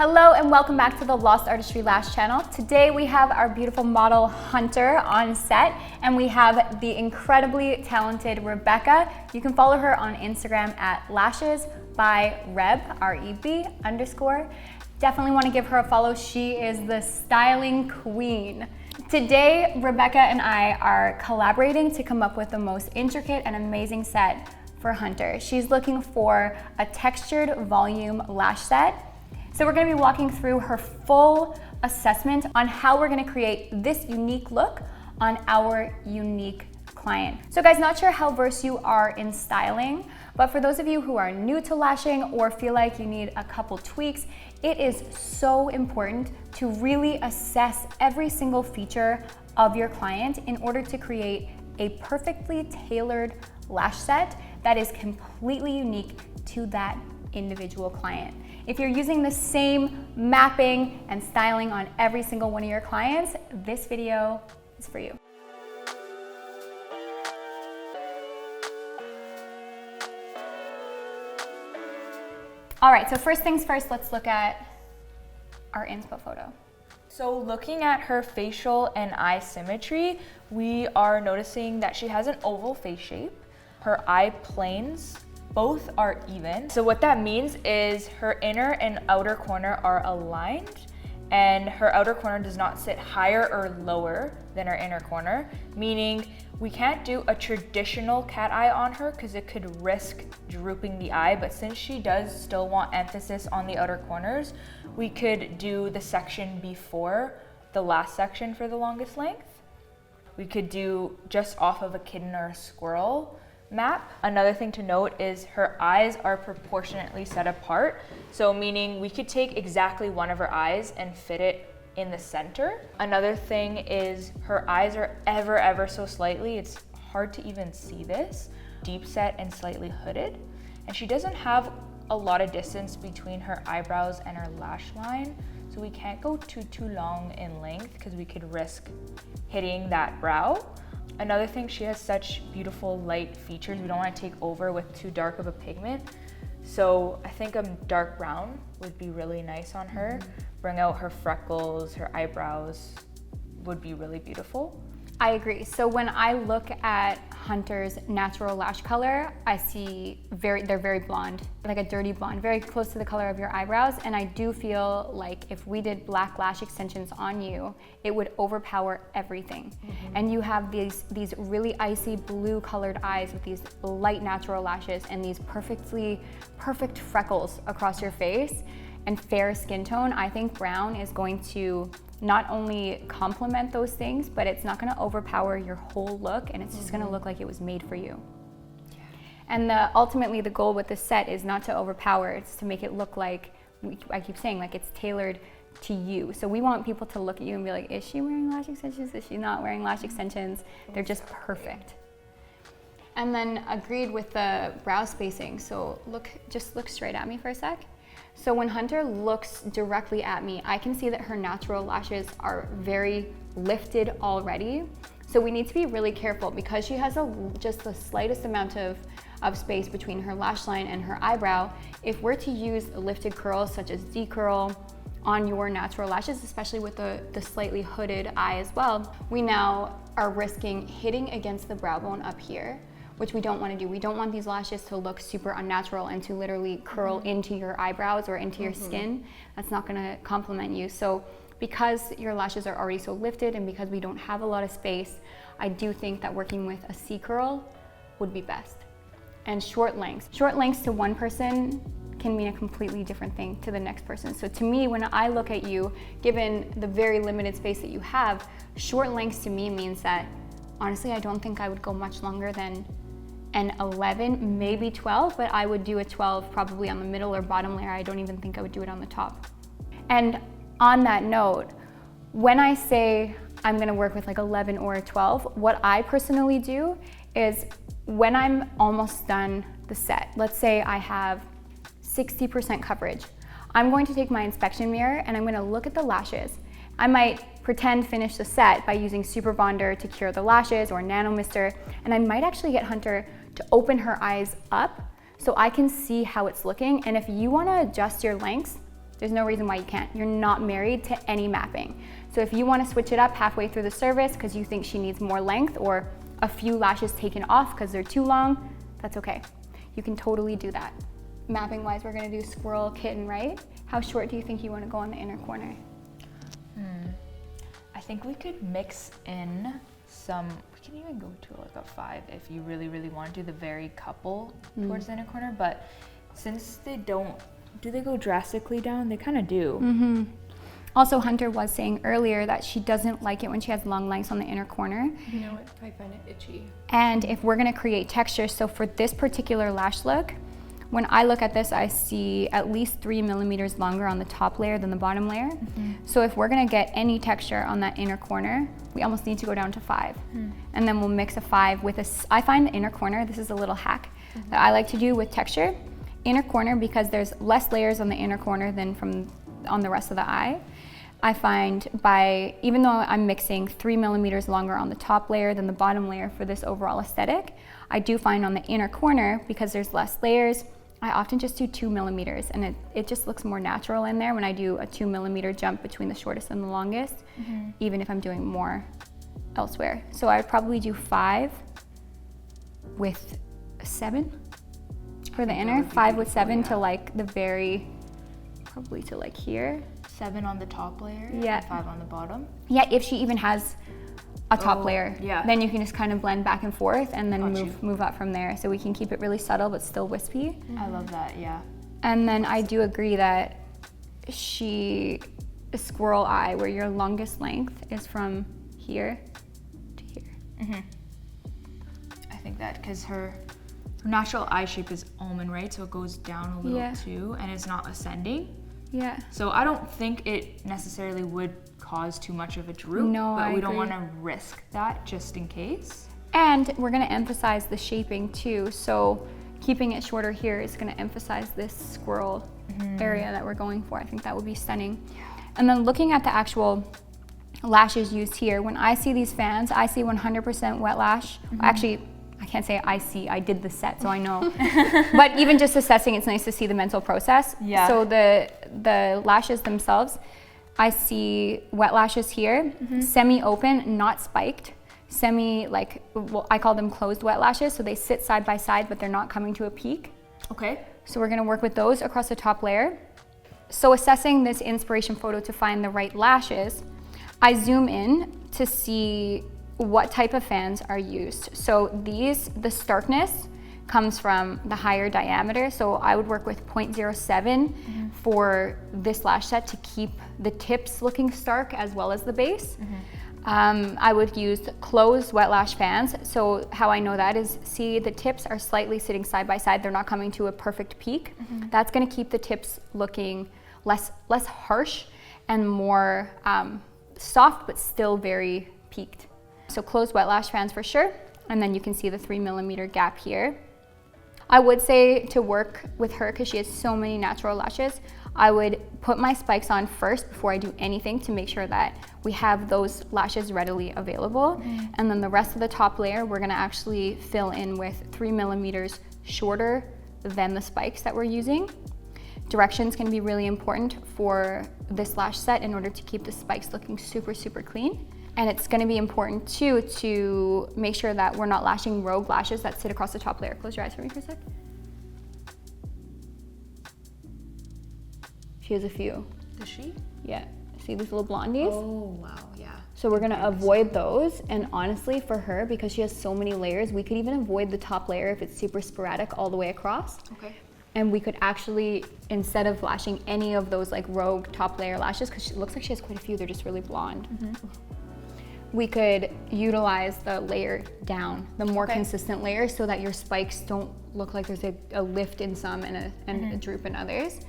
Hello and welcome back to the Lost Artistry Lash channel. Today we have our beautiful model Hunter on set, and we have the incredibly talented Rebekah. You can follow her on Instagram at lashes by Reb, R-E-B _. Definitely want to give her a follow. She is the styling queen. Today, Rebekah and I are collaborating to come up with the most intricate and amazing set for Hunter. She's looking for a textured volume lash set. So we're going to be walking through her full assessment on how we're going to create this unique look on our unique client. So guys, not sure how versed you are in styling, but for those of you who are new to lashing or feel like you need a couple tweaks, it is so important to really assess every single feature of your client in order to create a perfectly tailored lash set that is completely unique to that individual client. If you're using the same mapping and styling on every single one of your clients, this video is for you. All right, so first things first, let's look at our inspo photo. So looking at her facial and eye symmetry, we are noticing that she has an oval face shape. Her eye planes both are even. So what that means is her inner and outer corner are aligned, and her outer corner does not sit higher or lower than her inner corner, meaning we can't do a traditional cat eye on her because it could risk drooping the eye, but since she does still want emphasis on the outer corners, we could do the section before the last section for the longest length. We could do just off of a kitten or a squirrel map. Another thing to note is her eyes are proportionately set apart, so meaning we could take exactly one of her eyes and fit it in the center. Another thing is her eyes are ever so slightly, it's hard to even see this, deep set and slightly hooded, and she doesn't have a lot of distance between her eyebrows and her lash line, so we can't go too long in length because we could risk hitting that brow. Another thing, she has such beautiful light features. We don't want to take over with too dark of a pigment. So I think a dark brown would be really nice on her. Bring out her freckles, her eyebrows would be really beautiful. I agree. So when I look at Hunter's natural lash color, I see they're very blonde, like a dirty blonde, very close to the color of your eyebrows. And I do feel like if we did black lash extensions on you, it would overpower everything. And you have these really icy blue colored eyes with these light natural lashes and these perfect freckles across your face and fair skin tone. I think brown is going to not only complement those things, but it's not gonna overpower your whole look, and it's just gonna look like it was made for you. And ultimately the goal with this set is not to overpower, it's to make it look like, I keep saying, like it's tailored to you. So we want people to look at you and be like, is she wearing lash extensions? Is she not wearing lash extensions? They're just perfect. And then agreed with the brow spacing. So just look straight at me for a sec. So when Hunter looks directly at me, I can see that her natural lashes are very lifted already. So we need to be really careful because she has just the slightest amount of space between her lash line and her eyebrow. If we're to use lifted curls such as D-curl on your natural lashes, especially with the slightly hooded eye as well, we now are risking hitting against the brow bone up here, which we don't want to do. We don't want these lashes to look super unnatural and to literally curl into your eyebrows or into your skin. That's not going to compliment you. So because your lashes are already so lifted and because we don't have a lot of space, I do think that working with a C-curl would be best. And short lengths. Short lengths to one person can mean a completely different thing to the next person. So to me, when I look at you, given the very limited space that you have, short lengths to me means that, honestly, I don't think I would go much longer than an 11, maybe 12, but I would do a 12 probably on the middle or bottom layer. I don't even think I would do it on the top. And on that note, when I say I'm gonna work with like 11 or a 12, what I personally do is when I'm almost done the set, let's say I have 60% coverage, I'm going to take my inspection mirror and I'm gonna look at the lashes. I might pretend finish the set by using Super Bonder to cure the lashes or Nano Mister, and I might actually get Hunter to open her eyes up so I can see how it's looking. And if you want to adjust your lengths, There's no reason why you can't. You're not married to any mapping. So if you want to switch it up halfway through the service because you think she needs more length or a few lashes taken off because they're too long, that's okay. You can totally do that. Mapping wise, we're gonna do squirrel, kitten, right? How short do you think you want to go on the inner corner? I think we could mix in some, we can even go to like a 5 if you really, really want to do the very couple towards the inner corner, but since they don't, do they go drastically down? They kind of do. Also, Hunter was saying earlier that she doesn't like it when she has long lengths on the inner corner. You know what? I find it itchy. And if we're gonna create texture, so for this particular lash look, when I look at this, I see at least 3 millimeters longer on the top layer than the bottom layer. So if we're gonna get any texture on that inner corner, we almost need to go down to 5. And then we'll mix a 5 with I find the inner corner, this is a little hack that I like to do with texture. Inner corner, because there's less layers on the inner corner than on the rest of the eye. I find even though I'm mixing 3 millimeters longer on the top layer than the bottom layer for this overall aesthetic, I do find on the inner corner, because there's less layers, I often just do 2 millimeters, and it just looks more natural in there when I do a 2 millimeter jump between the shortest and the longest, even if I'm doing more elsewhere. So I would probably do 5 with 7 for the inner, 5 with 7 to like the very, probably to like here. 7 on the top layer, Yeah. and 5 on the bottom. Yeah, if she even has a top layer, yeah. then you can just kind of blend back and forth and then Got move up from there. So we can keep it really subtle but still wispy. I love that, yeah. And then I do agree that squirrel eye, where your longest length is from here to here. I think that because her natural eye shape is almond, right? So it goes down a little too, and it's not ascending. Yeah. So I don't think it necessarily would cause too much of a droop, No, but I we don't agree. want to risk that just in case. And we're gonna emphasize the shaping too. So keeping it shorter here is gonna emphasize this squirrel area that we're going for. I think that would be stunning. And then looking at the actual lashes used here, when I see these fans, I see 100% wet lash. Actually, I can't say I did the set, so I know. But even just assessing, it's nice to see the mental process. Yeah. So the lashes themselves, I see wet lashes here, semi-open, not spiked. I call them closed wet lashes, so they sit side by side, but they're not coming to a peak. Okay. So we're gonna work with those across the top layer. So assessing this inspiration photo to find the right lashes, I zoom in to see what type of fans are used. So the starkness comes from the higher diameter. So I would work with 0.07 for this lash set to keep the tips looking stark as well as the base. I would use closed wet lash fans. So how I know that is, see, the tips are slightly sitting side by side. They're not coming to a perfect peak. That's gonna keep the tips looking less harsh and more soft, but still very peaked. So closed wet lash fans for sure. And then you can see the 3 millimeter gap here. I would say to work with her, because she has so many natural lashes, I would put my spikes on first before I do anything to make sure that we have those lashes readily available. And then the rest of the top layer, we're gonna actually fill in with 3 millimeters shorter than the spikes that we're using. Directions can be really important for this lash set in order to keep the spikes looking super, super clean. And it's gonna be important too to make sure that we're not lashing rogue lashes that sit across the top layer. Close your eyes for me for a sec. She has a few. Does she? Yeah, see these little blondies? Oh, wow, yeah. So we're gonna avoid those. And honestly for her, because she has so many layers, we could even avoid the top layer if it's super sporadic all the way across. Okay. And we could actually, instead of lashing any of those like rogue top layer lashes, because it looks like she has quite a few, they're just really blonde. We could utilize the layer down, the more consistent layer, so that your spikes don't look like there's a lift in some and a droop in others.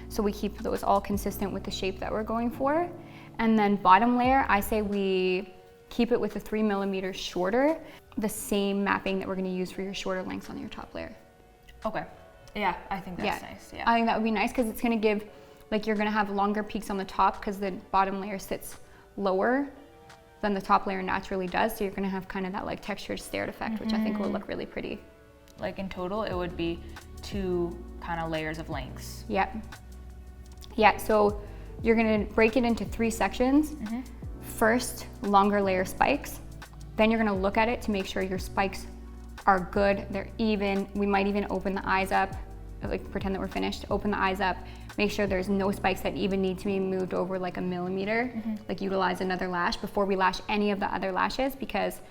So we keep those all consistent with the shape that we're going for. And then bottom layer, I say we keep it with the 3 millimeters shorter, the same mapping that we're gonna use for your shorter lengths on your top layer. Okay. Yeah, I think that's nice. Yeah. I think that would be nice because it's gonna give, like you're gonna have longer peaks on the top because the bottom layer sits lower than the top layer naturally does. So you're gonna have kind of that like textured stared effect, which I think will look really pretty. Like in total, it would be 2 kind of layers of lengths. Yep. Yeah, so you're gonna break it into 3 sections. First, longer layer spikes. Then you're gonna look at it to make sure your spikes are good, they're even. We might even open the eyes up, like pretend that we're finished, open the eyes up, make sure there's no spikes that even need to be moved over like a millimeter, like utilize another lash before we lash any of the other lashes, because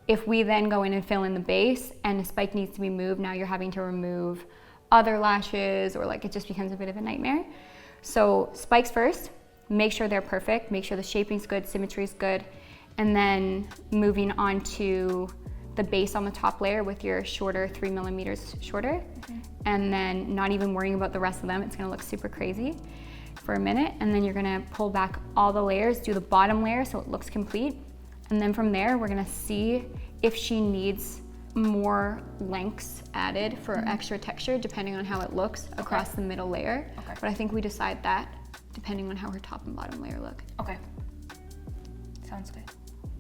if we then go in and fill in the base and the spike needs to be moved, now you're having to remove other lashes, or like it just becomes a bit of a nightmare. So spikes first, make sure they're perfect, make sure the shaping's good, symmetry's good, and then moving on to the base on the top layer with your shorter, 3 millimeters shorter, and then not even worrying about the rest of them. It's gonna look super crazy for a minute, and then you're gonna pull back all the layers, do the bottom layer so it looks complete, and then from there we're gonna see if she needs more lengths added for extra texture depending on how it looks across the middle layer. But I think we decide that depending on how her top and bottom layer look. Okay. Sounds good.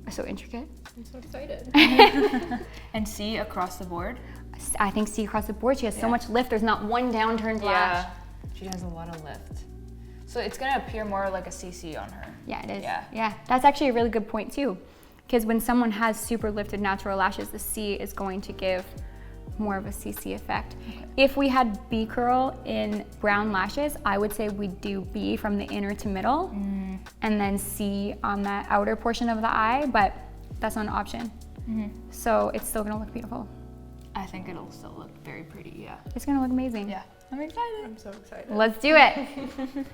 So intricate. I'm so excited. And see across the board? I think see across the board, she has so much lift. There's not one downturned lash. She has a lot of lift. So it's gonna appear more like a CC on her. Yeah, it is. Yeah. That's actually a really good point too. Because when someone has super lifted natural lashes, the C is going to give more of a CC effect. If we had B curl in brown lashes, I would say we do B from the inner to middle and then C on the outer portion of the eye, but that's not an option. So it's still gonna look beautiful. I think it'll still look very pretty, yeah. It's gonna look amazing. Yeah, I'm excited. I'm so excited. Let's do it.